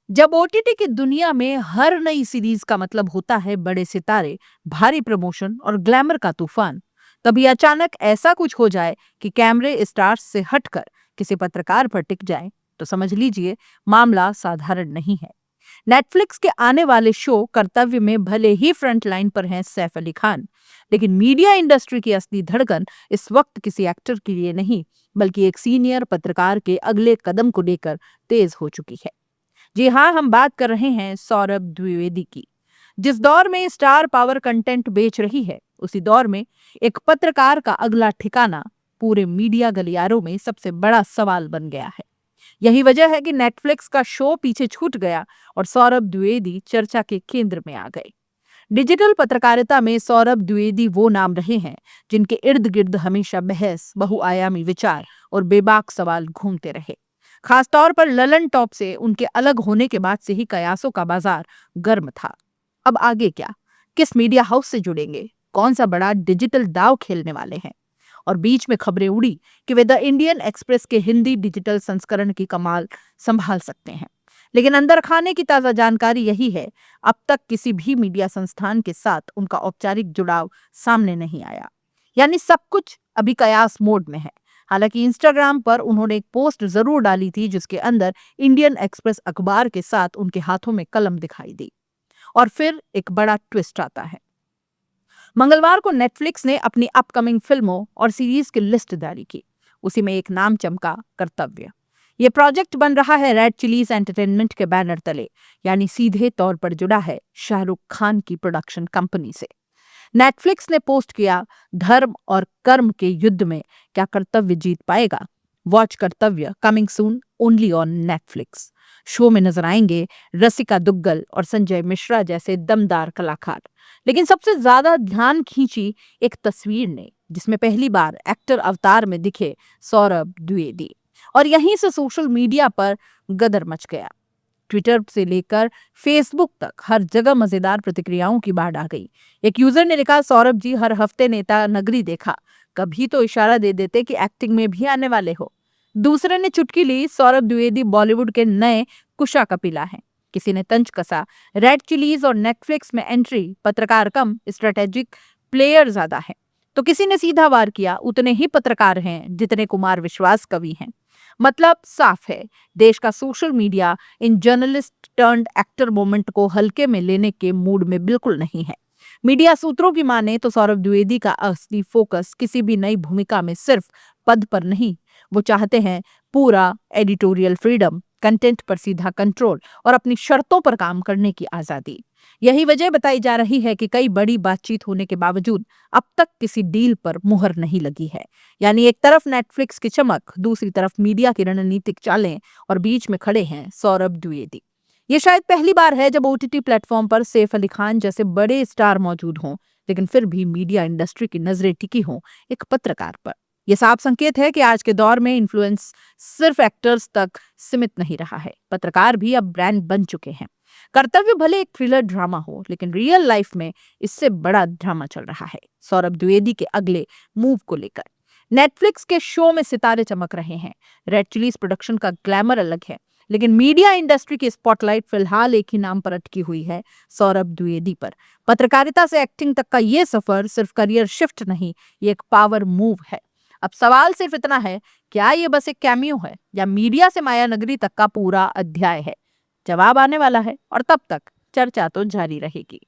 जब ओटीटी की दुनिया में हर नई सीरीज का मतलब होता है बड़े सितारे, भारी प्रमोशन और ग्लैमर का तूफान, तभी अचानक ऐसा कुछ हो जाए कि कैमरे स्टार्स से हटकर किसी पत्रकार पर टिक जाए, तो समझ लीजिए मामला साधारण नहीं है। नेटफ्लिक्स के आने वाले शो कर्तव्य में भले ही फ्रंट लाइन पर हैं सैफ अली खान, लेकिन मीडिया इंडस्ट्री की असली धड़कन इस वक्त किसी एक्टर के लिए नहीं, बल्कि एक सीनियर पत्रकार के अगले कदम को लेकर तेज हो चुकी है। जी हाँ, हम बात कर रहे हैं सौरभ द्विवेदी की। जिस दौर में स्टार पावर कंटेंट बेच रही है, उसी दौर में एक पत्रकार का अगला ठिकाना पूरे मीडिया गलियारों में सबसे बड़ा सवाल बन गया है। यही वजह है कि नेटफ्लिक्स का शो पीछे छूट गया और सौरभ द्विवेदी चर्चा के केंद्र में आ गए। डिजिटल पत्रकारिता में सौरभ द्विवेदी वो नाम रहे हैं जिनके इर्द गिर्द हमेशा बहस, बहुआयामी विचार और बेबाक सवाल घूमते रहे। खासतौर पर ललन टॉप से उनके अलग होने के बाद से ही कयासों का बाजार गर्म था। अब आगे क्या? किस मीडिया हाउस से जुड़ेंगे? कौन सा बड़ा डिजिटल दांव खेलने वाले हैं? और बीच में खबरें उड़ी कि वे द इंडियन एक्सप्रेस के हिंदी डिजिटल संस्करण की कमाल संभाल सकते हैं। लेकिन अंदर खाने की ताजा जानकारी यही है, अब तक किसी भी मीडिया संस्थान के साथ उनका औपचारिक जुड़ाव सामने नहीं आया। यानी सब कुछ अभी कयास मोड में है। हालांकि इंस्टाग्राम पर उन्होंने एक पोस्ट जरूर डाली थी जिसके अंदर इंडियन एक्सप्रेस अखबार के साथ उनके हाथों में कलम दिखाई दी। और फिर एक बड़ा ट्विस्ट आता है। मंगलवार को नेटफ्लिक्स ने अपनी अपकमिंग फिल्मों और सीरीज की लिस्ट जारी की। उसी में एक नाम चमका, कर्तव्य। ये प्रोजेक्ट बन रहा है रेड चिलीज एंटरटेनमेंट के बैनर तले, यानी सीधे तौर पर जुड़ा है शाहरुख खान की प्रोडक्शन कंपनी से। नेटफ्लिक्स ने पोस्ट किया, धर्म और कर्म के युद्ध में क्या कर्तव्य जीत पाएगा? वॉच कर्तव्य, coming soon only on Netflix. Show में नजर आएंगे रसिका दुग्गल और संजय मिश्रा जैसे दमदार कलाकार। लेकिन सबसे ज्यादा ध्यान खींची एक तस्वीर ने, जिसमें पहली बार एक्टर अवतार में दिखे सौरभ द्विवेदी। और यहीं से सोशल मीडिया पर गदर मच गया। ट्विटर से लेकर फेसबुक तक हर जगह मजेदार प्रतिक्रियाओं की बाढ़ आ गई। एक यूजर ने लिखा, सौरभ जी हर हफ्ते नेता नगरी देखा, कभी तो इशारा दे देते कि एक्टिंग में भी आने वाले हो। दूसरे ने चुटकी ली, सौरभ द्विवेदी बॉलीवुड के नए कुशा कपिला हैं। किसी ने तंज कसा, रेड चिलीज और नेटफ्लिक्स में एंट्री, पत्रकार कम स्ट्रेटेजिक प्लेयर ज्यादा है। तो किसी ने सीधा वार किया, उतने ही पत्रकार हैं जितने कुमार विश्वास कवि हैं। मतलब साफ है, देश का सोशल मीडिया इन जर्नलिस्ट टर्न्ड एक्टर मोमेंट को हल्के में लेने के मूड में बिल्कुल नहीं है। मीडिया सूत्रों की माने तो सौरभ द्विवेदी का असली फोकस किसी भी नई भूमिका में सिर्फ पद पर नहीं, वो चाहते हैं पूरा एडिटोरियल फ्रीडम, कंटेंट पर सीधा कंट्रोल और अपनी शर्तों पर काम करने की आजादी। यही वजह बताई जा रही है कि कई बड़ी बातचीत होने के बावजूद अब तक किसी डील पर मुहर नहीं लगी है। यानी एक तरफ नेटफ्लिक्स की चमक, दूसरी तरफ मीडिया की रणनीतिक चालें और बीच में खड़े हैं सौरभ द्विवेदी। ये शायद पहली बार है जब ओटीटी प्लेटफॉर्म पर सैफ अली खान जैसे बड़े स्टार मौजूद हों, लेकिन फिर भी मीडिया इंडस्ट्री की नजरें टिकी हों एक पत्रकार पर। यह साफ संकेत है कि आज के दौर में इन्फ्लुएंस सिर्फ एक्टर्स तक सीमित नहीं रहा है, पत्रकार भी अब ब्रांड बन चुके हैं। कर्तव्य भले एक थ्रिलर ड्रामा हो, लेकिन रियल लाइफ में इससे बड़ा ड्रामा चल रहा है सौरभ द्विवेदी के अगले मूव को लेकर। नेटफ्लिक्स के शो में सितारे चमक रहे हैं। रेड चिलीज प्रोडक्शन का ग्लैमर अलग है, लेकिन मीडिया इंडस्ट्री की स्पॉटलाइट फिलहाल एक ही नाम पर अटकी हुई है, सौरभ द्विवेदी पर। पत्रकारिता से एक्टिंग तक का ये सफर सिर्फ करियर शिफ्ट नहीं, ये एक पावर मूव है। अब सवाल सिर्फ इतना है, क्या ये बस एक कैमियो है या मीडिया से माया नगरी तक का पूरा अध्याय है? जवाब आने वाला है, और तब तक चर्चा तो जारी रहेगी।